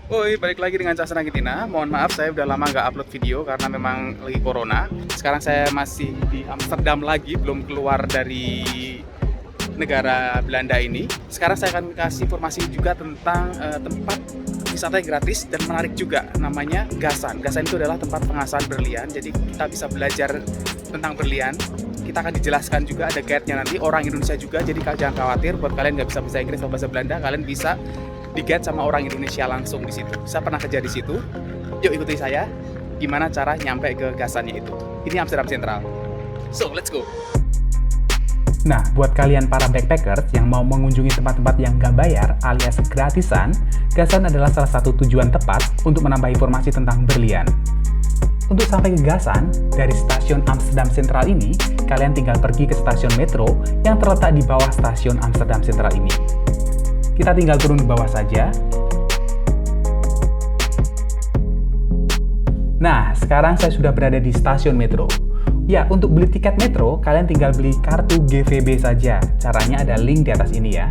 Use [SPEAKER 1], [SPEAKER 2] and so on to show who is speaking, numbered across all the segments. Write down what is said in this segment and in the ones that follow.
[SPEAKER 1] Woi, balik lagi dengan Cak Nagitina. Mohon maaf saya udah lama nggak upload video karena memang lagi corona. Sekarang saya masih di Amsterdam lagi, belum keluar dari negara Belanda ini. Sekarang saya akan kasih informasi juga tentang tempat wisata yang gratis dan menarik juga, namanya Gasan. Gasan itu adalah tempat pengasahan berlian, jadi kita bisa belajar tentang berlian. Kita akan dijelaskan juga, ada guide-nya nanti, orang Indonesia juga, jadi kalian jangan khawatir. Buat kalian nggak bisa bahasa Inggris atau bahasa Belanda, kalian bisa di-guide sama orang Indonesia langsung di situ. Saya pernah kerja di situ. Yuk ikuti saya, gimana cara nyampe ke Gasannya itu. Ini Amsterdam Central. So, let's go!
[SPEAKER 2] Nah, buat kalian para backpackers yang mau mengunjungi tempat-tempat yang nggak bayar alias gratisan, Gasan adalah salah satu tujuan tepat untuk menambah informasi tentang berlian. Untuk sampai ke Gasan, dari stasiun Amsterdam Central ini, kalian tinggal pergi ke stasiun metro yang terletak di bawah stasiun Amsterdam Central ini. Kita tinggal turun ke bawah saja. Nah, sekarang saya sudah berada di stasiun metro. Ya, untuk beli tiket metro, kalian tinggal beli kartu GVB saja. Caranya ada link di atas ini ya.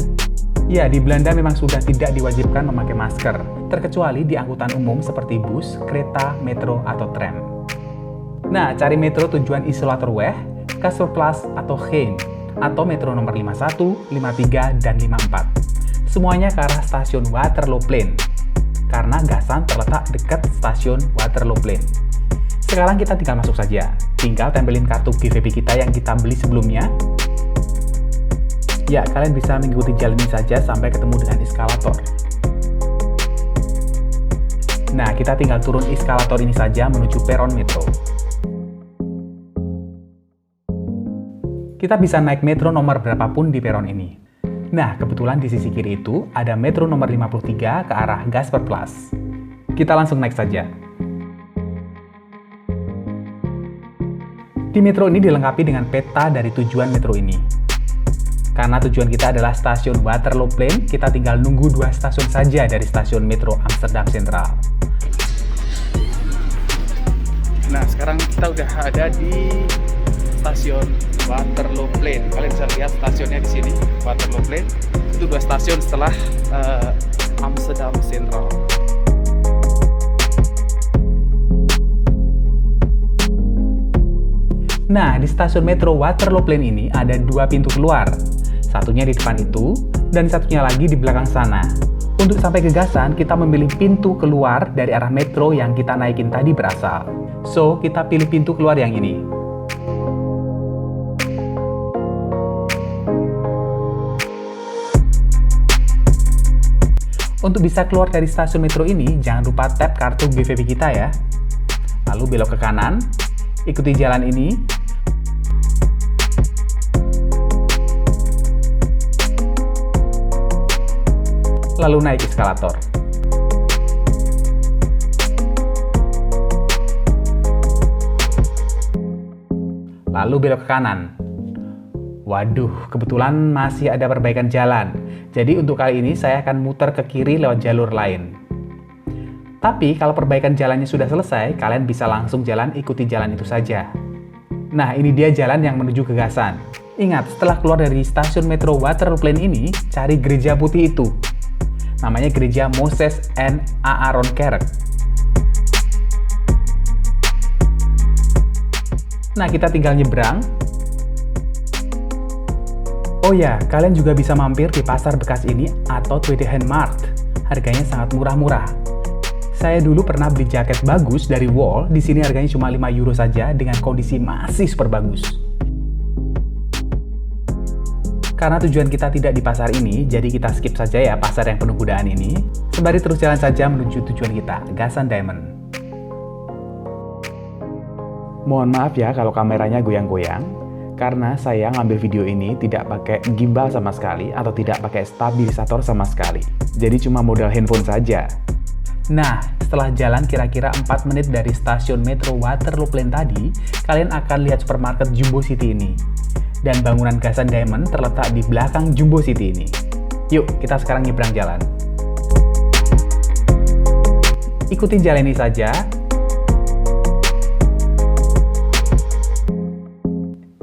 [SPEAKER 2] Ya, di Belanda memang sudah tidak diwajibkan memakai masker, terkecuali di angkutan umum seperti bus, kereta, metro, atau tram. Nah, cari metro tujuan Isolatorweg, Kasselplas, atau Geen, atau metro nomor 51, 53, dan 54. Semuanya ke arah stasiun Waterlooplein, karena Gasan terletak dekat stasiun Waterlooplein. Sekarang kita tinggal masuk saja. Tinggal tempelin kartu GVB kita yang kita beli sebelumnya. Ya, kalian bisa mengikuti jalan ini saja sampai ketemu dengan eskalator. Nah, kita tinggal turun eskalator ini saja menuju peron metro. Kita bisa naik metro nomor berapapun di peron ini. Nah, kebetulan di sisi kiri itu ada metro nomor 53 ke arah Gasperplas. Kita langsung naik saja. Di metro ini dilengkapi dengan peta dari tujuan metro ini. Karena tujuan kita adalah stasiun Waterlooplein, kita tinggal nunggu 2 stasiun saja dari stasiun metro Amsterdam Central.
[SPEAKER 1] Nah, sekarang kita udah ada di stasiun Waterlooplein. Kalian bisa lihat stasiunnya di sini, Waterlooplein. Itu 2 stasiun setelah Amsterdam Central.
[SPEAKER 2] Nah, di stasiun metro Waterlooplein ini ada 2 pintu keluar. Satunya di depan itu, dan satunya lagi di belakang sana. Untuk sampai ke Gasan, kita memilih pintu keluar dari arah metro yang kita naikin tadi berasal. So, kita pilih pintu keluar yang ini. Untuk bisa keluar dari stasiun metro ini, jangan lupa tap kartu GVB kita ya. Lalu belok ke kanan, ikuti jalan ini. Lalu naik eskalator. Lalu belok ke kanan. Waduh, kebetulan masih ada perbaikan jalan. Jadi untuk kali ini saya akan muter ke kiri lewat jalur lain. Tapi kalau perbaikan jalannya sudah selesai, kalian bisa langsung jalan ikuti jalan itu saja. Nah, ini dia jalan yang menuju ke Gasan. Ingat, setelah keluar dari stasiun metro Waterlooplein ini, cari gereja putih itu. Namanya gereja Moses en Aaron Kerk. Nah, kita tinggal nyebrang. Oh ya, kalian juga bisa mampir di pasar bekas ini atau Tweedehandmarkt. Harganya sangat murah-murah. Saya dulu pernah beli jaket bagus dari Wall, di sini harganya cuma 5 euro saja dengan kondisi masih super bagus. Karena tujuan kita tidak di pasar ini, jadi kita skip saja ya pasar yang penuh godaan ini. Sembari terus jalan saja menuju tujuan kita, Gasan Diamond. Mohon maaf ya kalau kameranya goyang-goyang, karena saya ngambil video ini tidak pakai gimbal sama sekali atau tidak pakai stabilisator sama sekali. Jadi cuma modal handphone saja. Nah, setelah jalan kira-kira 4 menit dari stasiun metro Waterlooplein tadi, kalian akan lihat supermarket Jumbo City ini. Dan bangunan Gasan Diamond terletak di belakang Jumbo City ini. Yuk, kita sekarang nyebrang jalan. Ikutin jalan ini saja.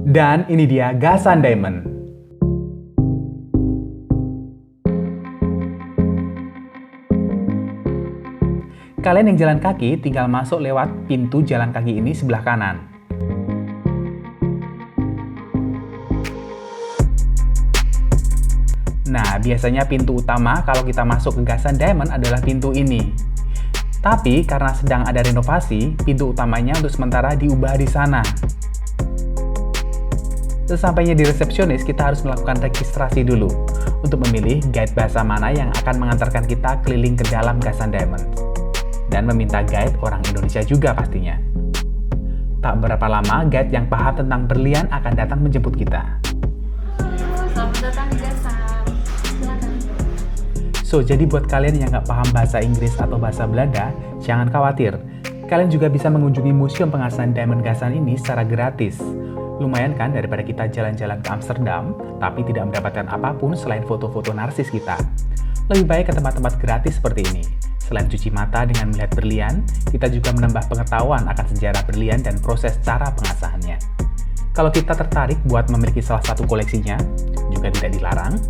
[SPEAKER 2] Dan ini dia Gasan Diamond. Kalian yang jalan kaki tinggal masuk lewat pintu jalan kaki ini sebelah kanan. Nah, biasanya pintu utama kalau kita masuk ke Gasan Diamond adalah pintu ini. Tapi karena sedang ada renovasi, pintu utamanya untuk sementara diubah di sana. Sesampainya di resepsionis, kita harus melakukan registrasi dulu untuk memilih guide bahasa mana yang akan mengantarkan kita keliling ke dalam Gasan Diamond. Dan meminta guide orang Indonesia juga pastinya. Tak berapa lama, guide yang paham tentang berlian akan datang menjemput kita.
[SPEAKER 3] Selamat datang di Gasan. Silakan.
[SPEAKER 2] So, jadi buat kalian yang nggak paham bahasa Inggris atau bahasa Belanda, jangan khawatir. Kalian juga bisa mengunjungi Museum Pengasahan Diamond Gasan ini secara gratis. Lumayan kan daripada kita jalan-jalan ke Amsterdam, tapi tidak mendapatkan apapun selain foto-foto narsis kita. Lebih baik ke tempat-tempat gratis seperti ini. Selain cuci mata dengan melihat berlian, kita juga menambah pengetahuan akan sejarah berlian dan proses cara pengasahannya. Kalau kita tertarik buat memiliki salah satu koleksinya, juga tidak dilarang,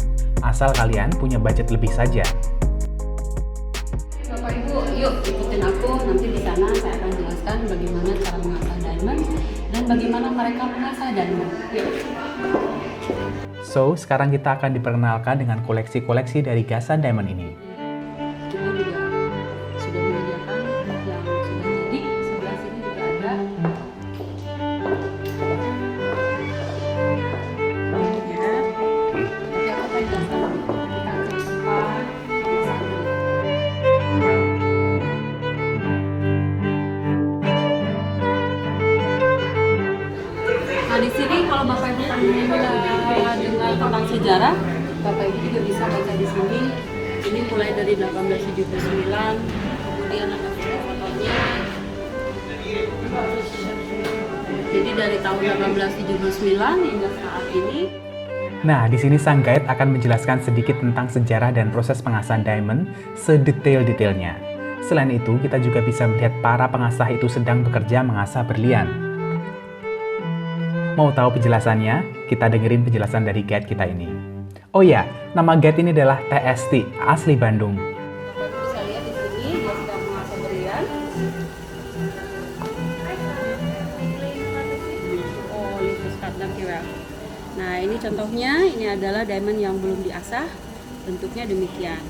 [SPEAKER 2] asal kalian punya budget lebih saja.
[SPEAKER 3] Bapak Ibu, yuk ikutin aku. Nanti di sana saya akan jelaskan bagaimana cara mengasah diamond dan bagaimana mereka mengasah diamond. Yuk.
[SPEAKER 2] So, sekarang kita akan diperkenalkan dengan koleksi-koleksi dari Gasan Diamond ini.
[SPEAKER 3] Kita juga sudah menyediakan yang sudah jadi. Sebelah sini juga ada. Ya. Tapi aku akan jelaskan kita cek tempat mengasah dulu. Nah, di sini kalau Bapak Ibu dengar tentang sejarah, Bapak Ibu juga bisa baca di sini. Ini mulai dari 1879, kemudian ada foto-fotonya. Jadi dari tahun 1879 hingga saat ini.
[SPEAKER 2] Nah, di sini sang guide akan menjelaskan sedikit tentang sejarah dan proses pengasahan diamond sedetail-detailnya. Selain itu, kita juga bisa melihat para pengasah itu sedang bekerja mengasah berlian. Mau tahu penjelasannya? Kita dengerin penjelasan dari guide kita ini. Oh ya, nama guide ini adalah TST, asli Bandung.
[SPEAKER 3] Bapak Ibu bisa lihat di sini dia sedang mengasah berlian. Oh, litus kadang kira. Nah, ini contohnya, ini adalah diamond yang belum diasah, bentuknya demikian.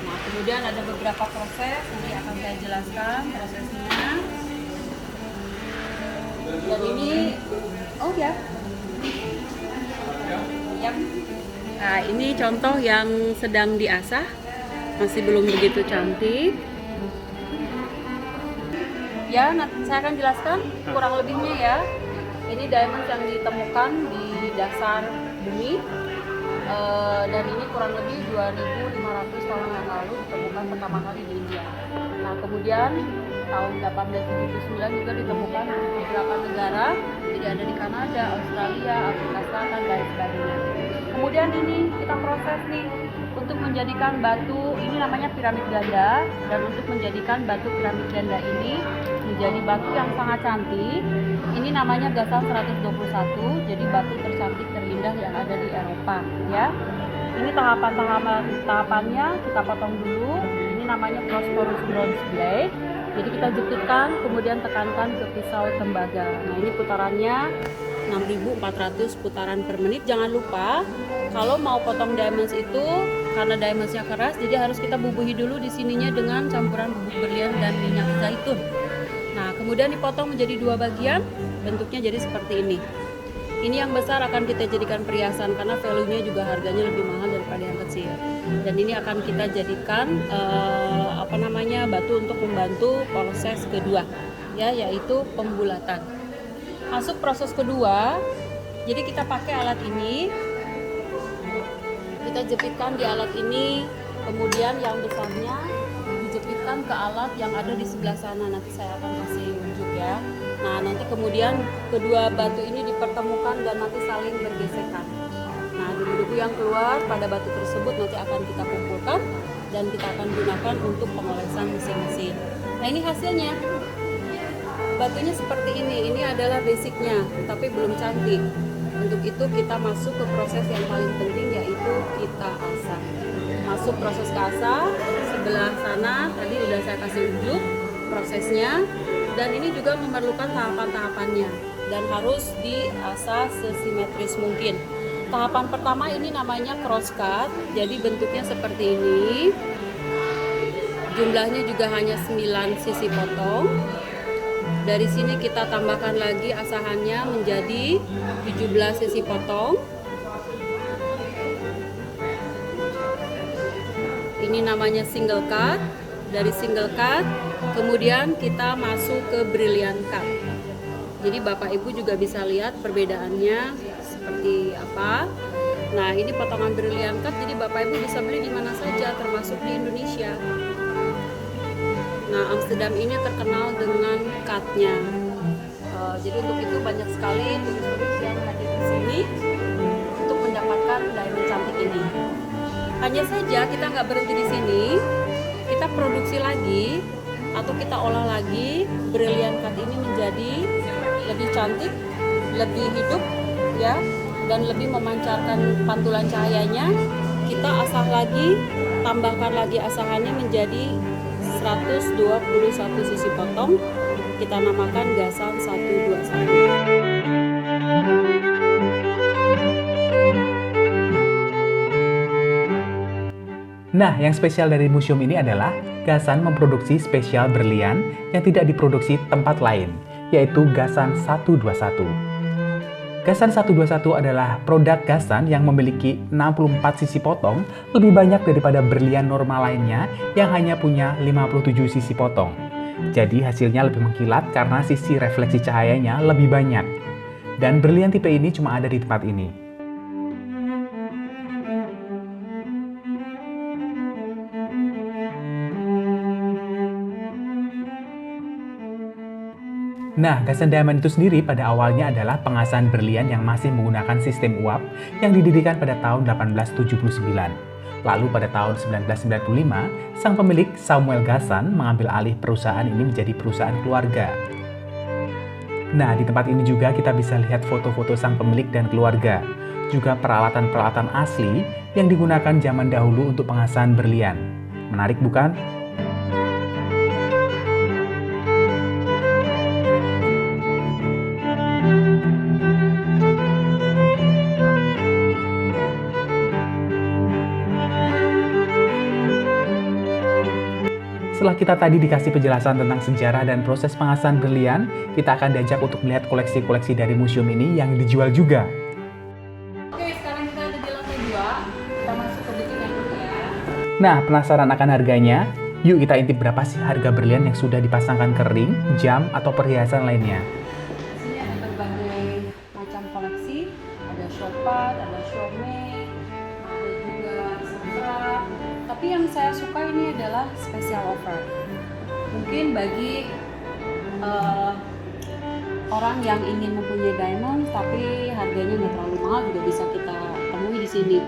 [SPEAKER 3] Nah, kemudian ada beberapa proses, nanti akan saya jelaskan prosesnya. Dan ini, oh ya, Yap. Nah, ini contoh yang sedang diasah, masih belum begitu cantik. Ya, nanti saya akan jelaskan kurang lebihnya ya. Ini diamond yang ditemukan di dasar bumi, dan ini kurang lebih 2.500 tahun yang lalu ditemukan pertama kali di India. Nah, kemudian tahun 1879 juga ditemukan di beberapa negara, jadi ada di Kanada, Australia, Afrika Selatan, dan sebagainya. Kemudian ini kita proses nih untuk menjadikan batu, ini namanya piramid ganda, dan untuk menjadikan batu piramid ganda ini menjadi batu yang sangat cantik, ini namanya Gasan 121, jadi batu tercantik terindah yang ada di Eropa ya. Ini tahapannya kita potong dulu, ini namanya Prosperous Bronze Blade. Jadi kita jepitkan, kemudian tekankan ke pisau tembaga. Nah, ini putarannya 6.400 putaran per menit. Jangan lupa, kalau mau potong diamonds itu, karena diamondsnya keras, jadi harus kita bubuhi dulu di sininya dengan campuran bubuk berlian dan minyak zaitun. Nah, kemudian dipotong menjadi dua bagian, bentuknya jadi seperti ini. Ini yang besar akan kita jadikan perhiasan karena value-nya juga harganya lebih mahal daripada yang kecil. Dan ini akan kita jadikan batu untuk membantu proses kedua, ya, yaitu pembulatan. Masuk proses kedua, jadi kita pakai alat ini, kita jepitkan di alat ini, kemudian yang besarnya dijepitkan ke alat yang ada di sebelah sana. Nanti saya akan kasih unjuk ya. Nah, nanti kemudian kedua batu ini dipertemukan dan nanti saling bergesekan. Nah, debu-debu yang keluar pada batu tersebut nanti akan kita kumpulkan dan kita akan gunakan untuk pengolesan mesin-mesin. Nah, ini hasilnya. Batunya seperti ini adalah basicnya, tapi belum cantik. Untuk itu kita masuk ke proses yang paling penting, yaitu kita masuk proses ke asah. Sebelah sana tadi udah saya kasih ujuk prosesnya, dan ini juga memerlukan tahapan-tahapannya dan harus diasah sesimetris mungkin. Tahapan pertama ini namanya cross cut, jadi bentuknya seperti ini. Jumlahnya juga hanya 9 sisi potong. Dari sini kita tambahkan lagi asahannya menjadi 17 sisi potong. Ini namanya single cut. Dari single cut, kemudian kita masuk ke brilliant cut. Jadi Bapak Ibu juga bisa lihat perbedaannya seperti apa. Nah, ini potongan brilliant cut, jadi Bapak Ibu bisa beli di mana saja, termasuk di Indonesia. Nah, Amsterdam ini terkenal dengan cutnya. Jadi untuk itu banyak sekali turis-turis yang hadir di sini untuk mendapatkan diamond cantik ini. Hanya saja kita nggak berhenti di sini, kita produksi lagi atau kita olah lagi brilliant cut ini menjadi lebih cantik, lebih hidup ya, dan lebih memancarkan pantulan cahayanya. Kita asah lagi, tambahkan lagi asahannya menjadi 121 sisi potong. Kita namakan gasan 121.
[SPEAKER 2] Nah, yang spesial dari museum ini adalah Gasan memproduksi spesial berlian yang tidak diproduksi tempat lain, yaitu Gasan 121. Gasan 121 adalah produk Gasan yang memiliki 64 sisi potong, lebih banyak daripada berlian normal lainnya yang hanya punya 57 sisi potong. Jadi hasilnya lebih mengkilat karena sisi refleksi cahayanya lebih banyak. Dan berlian tipe ini cuma ada di tempat ini. Nah, Gasan Diamond itu sendiri pada awalnya adalah pengasahan berlian yang masih menggunakan sistem uap yang didirikan pada tahun 1879. Lalu pada tahun 1995, sang pemilik Samuel Gasan mengambil alih perusahaan ini menjadi perusahaan keluarga. Nah, di tempat ini juga kita bisa lihat foto-foto sang pemilik dan keluarga, juga peralatan-peralatan asli yang digunakan zaman dahulu untuk pengasahan berlian. Menarik bukan? Setelah kita tadi dikasih penjelasan tentang sejarah dan proses pengasahan berlian, kita akan diajak untuk melihat koleksi-koleksi dari museum ini yang dijual juga.
[SPEAKER 3] Oke, sekarang kita ada di lantai 2. Kita masuk ke butik yang dulu ya.
[SPEAKER 2] Nah, penasaran akan harganya? Yuk kita intip berapa sih harga berlian yang sudah dipasangkan ke ring, jam, atau perhiasan lainnya.
[SPEAKER 3] Di sini ada berbagai macam koleksi. Ada Chopard, ada Chaumet, ada juga Sandra. Tapi yang saya suka ini adalah special offer. Mungkin bagi orang yang ingin mempunyai diamond tapi harganya nggak terlalu mahal juga bisa kita temui di sini.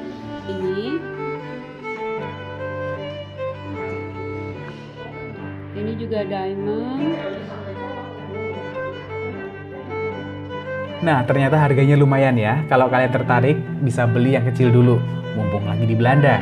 [SPEAKER 3] Ini juga diamond.
[SPEAKER 2] Nah, ternyata harganya lumayan ya. Kalau kalian tertarik, bisa beli yang kecil dulu, mumpung lagi di Belanda.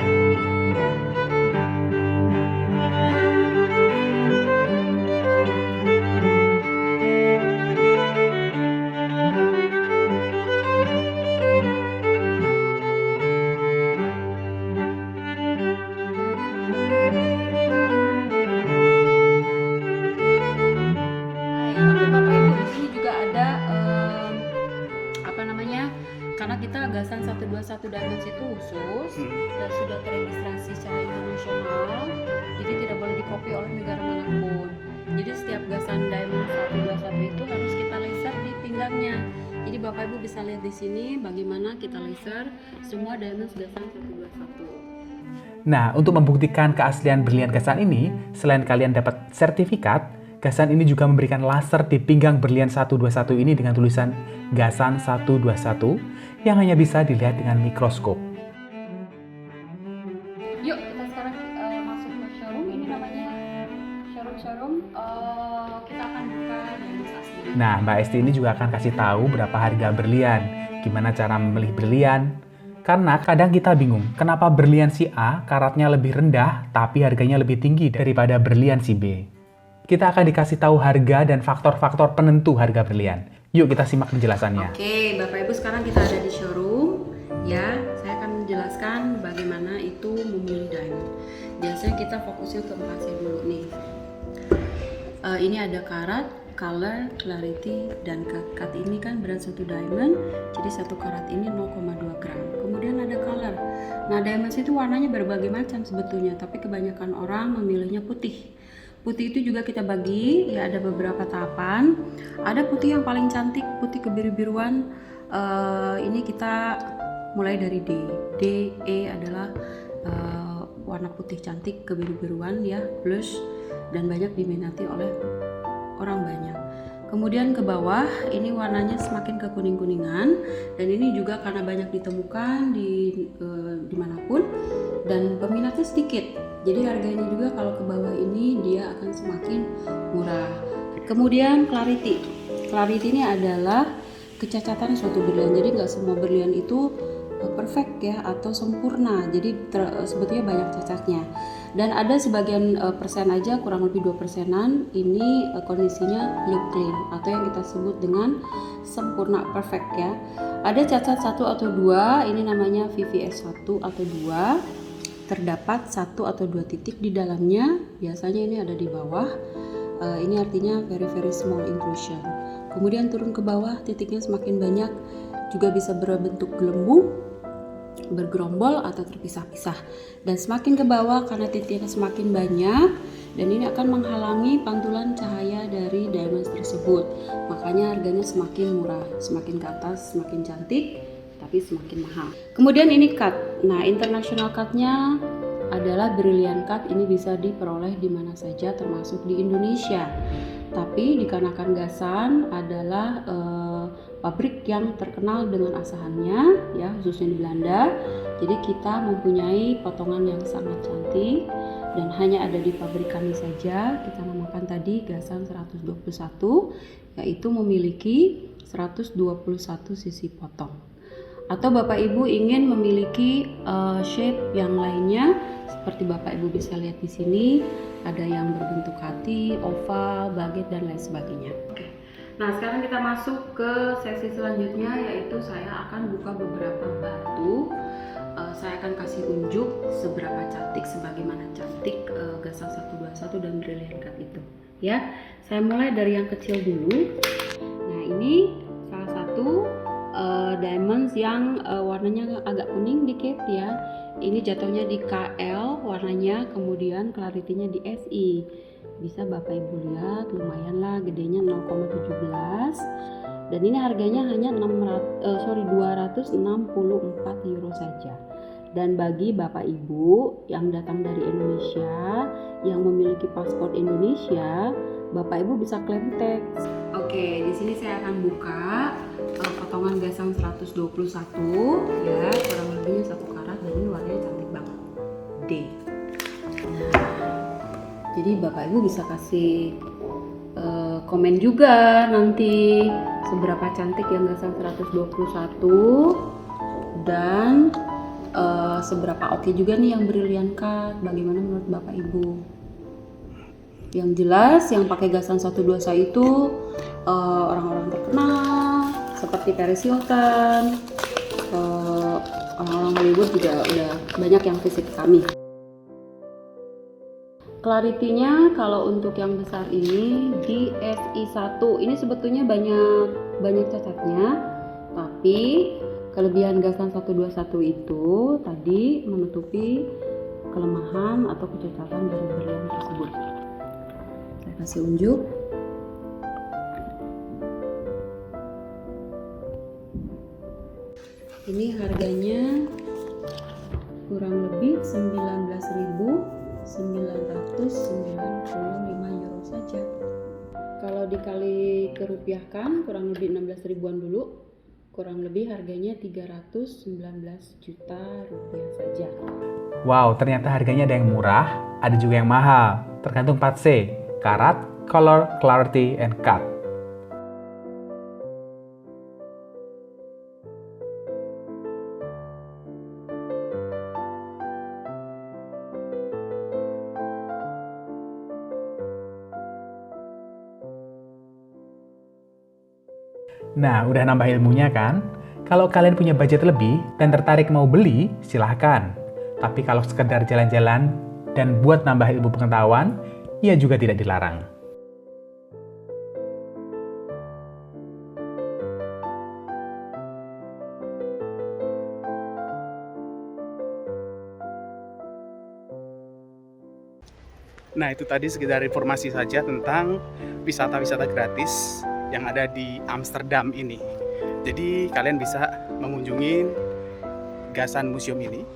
[SPEAKER 3] Karena kita Gasan 121 Diamonds itu khusus dan sudah terregistrasi secara internasional, jadi tidak boleh dikopi oleh negara manapun. Jadi setiap Gasan Diamond 121 itu harus kita laser di pinggangnya. Jadi Bapak Ibu bisa lihat di sini bagaimana kita laser semua diamond Gasan 121.
[SPEAKER 2] Nah, untuk membuktikan keaslian berlian Gasan ini, selain kalian dapat sertifikat, Gasan ini juga memberikan laser di pinggang berlian 121 ini dengan tulisan Gasan 121 yang hanya bisa dilihat dengan mikroskop.
[SPEAKER 3] Yuk kita sekarang masuk ke showroom. Ini namanya showroom. Kita akan buka diamond asli.
[SPEAKER 2] Nah, Mbak Esti ini juga akan kasih tahu berapa harga berlian, gimana cara memilih berlian, Karena kadang kita bingung, kenapa berlian si A karatnya lebih rendah tapi harganya lebih tinggi daripada berlian si B. Kita akan dikasih tahu harga dan faktor-faktor penentu harga berlian. Yuk kita simak penjelasannya.
[SPEAKER 3] Oke, Bapak Ibu, sekarang kita ada di showroom. Ya, saya akan menjelaskan bagaimana itu memilih diamond. Biasanya kita fokusnya ke emasnya dulu nih. Ini ada karat, color, clarity, dan cut. Cut ini kan berat satu diamond, jadi satu karat ini 0,2 gram. Kemudian ada color. Nah, diamond itu warnanya berbagai macam sebetulnya, tapi kebanyakan orang memilihnya putih. Putih itu juga kita bagi, ya ada beberapa tahapan. Ada putih yang paling cantik, putih kebiru-biruan. Ini kita mulai dari D. D, E adalah warna putih cantik kebiru-biruan ya, blush, dan banyak diminati oleh orang banyak. Kemudian ke bawah ini warnanya semakin ke kuning-kuningan, dan ini juga karena banyak ditemukan dimanapun dan peminatnya sedikit. Jadi harganya juga kalau ke bawah ini dia akan semakin murah. Kemudian clarity. Clarity ini adalah kecacatan suatu berlian. Jadi nggak semua berlian itu perfect ya atau sempurna. Jadi sebetulnya banyak cacatnya. Dan ada sebagian persen aja, kurang lebih 2%-an ini kondisinya look clean atau yang kita sebut dengan sempurna, perfect ya. Ada cacat 1 atau 2, ini namanya VVS 1 atau 2. Terdapat 1 atau 2 titik di dalamnya, biasanya ini ada di bawah. Ini artinya very small inclusion. Kemudian turun ke bawah, titiknya semakin banyak, juga bisa berbentuk gelembung, bergerombol atau terpisah-pisah. Dan semakin ke bawah karena titiknya semakin banyak, dan ini akan menghalangi pantulan cahaya dari diamond tersebut. Makanya harganya semakin murah, semakin ke atas semakin cantik, tapi semakin mahal. Kemudian ini cut. Nah, international cut-nya adalah brilliant cut. Ini bisa diperoleh di mana saja termasuk di Indonesia. Tapi dikarenakan Gasan adalah pabrik yang terkenal dengan asahannya ya, khususnya di Belanda. Jadi kita mempunyai potongan yang sangat cantik dan hanya ada di pabrik kami saja. Kita namakan tadi Gasan 121, yaitu memiliki 121 sisi potong. Atau Bapak Ibu ingin memiliki shape yang lainnya, seperti Bapak Ibu bisa lihat di sini, ada yang berbentuk hati, oval, baget, dan lain sebagainya. Oke. Nah, sekarang kita masuk ke sesi selanjutnya, yaitu saya akan buka beberapa batu. Saya akan kasih unjuk seberapa cantik, sebagaimana cantik Gasan 121 dan brilliant cut itu. Ya, saya mulai dari yang kecil dulu. Nah, ini salah satu diamonds yang warnanya agak kuning dikit ya. Ini jatuhnya di KL warnanya, kemudian clarity-nya di SI. Bisa Bapak Ibu lihat, lumayan lah, gedenya 0,17. Dan ini harganya hanya 264 euro saja. Dan bagi Bapak Ibu yang datang dari Indonesia, yang memiliki paspor Indonesia, Bapak Ibu bisa klaim tax. Oke, di sini saya akan buka potongan Gasan 121 ya, kurang lebihnya 1 karat, dan ini warnanya cantik banget, D. Jadi Bapak Ibu bisa kasih komen juga nanti seberapa cantik yang Gasan 121 dan seberapa oke juga nih yang brilliant cut. Bagaimana menurut Bapak Ibu? Yang jelas yang pakai Gasan 121 itu orang-orang terkenal seperti Paris Hilton, orang-orang Hollywood juga udah banyak yang visit kami. Clarity-nya kalau untuk yang besar ini di SI1, ini sebetulnya banyak cacatnya, tapi kelebihan Gasan 121 itu tadi menutupi kelemahan atau kecacatan dari berlian tersebut. Saya kasih unjuk. Ini harganya kurang lebih 19.995 euro saja. Kalau dikali kerupiahkan kurang lebih 16 ribuan dulu, kurang lebih harganya 319 juta rupiah saja.
[SPEAKER 2] Wow, ternyata harganya ada yang murah, ada juga yang mahal. Tergantung 4C, karat, color, clarity, and cut. Nah, udah nambah ilmunya kan? Kalau kalian punya budget lebih dan tertarik mau beli, silahkan. Tapi kalau sekedar jalan-jalan dan buat nambah ilmu pengetahuan, ya juga tidak dilarang.
[SPEAKER 1] Nah, itu tadi sekedar informasi saja tentang wisata-wisata gratis yang ada di Amsterdam ini. Jadi kalian bisa mengunjungi Gasan Museum ini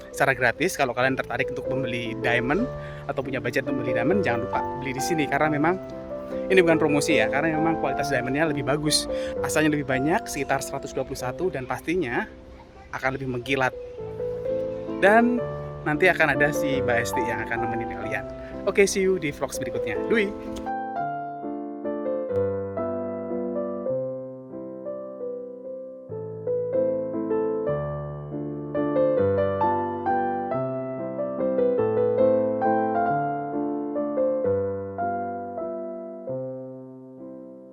[SPEAKER 1] secara gratis. Kalau kalian tertarik untuk membeli diamond atau punya budget untuk membeli diamond, jangan lupa beli di sini karena memang ini bukan promosi ya, karena memang kualitas diamondnya lebih bagus. Asalnya lebih banyak, sekitar 121, dan pastinya akan lebih mengkilat. Dan nanti akan ada si Mbak Esti yang akan nemenin kalian. Oke, see you di vlogs berikutnya. Dui!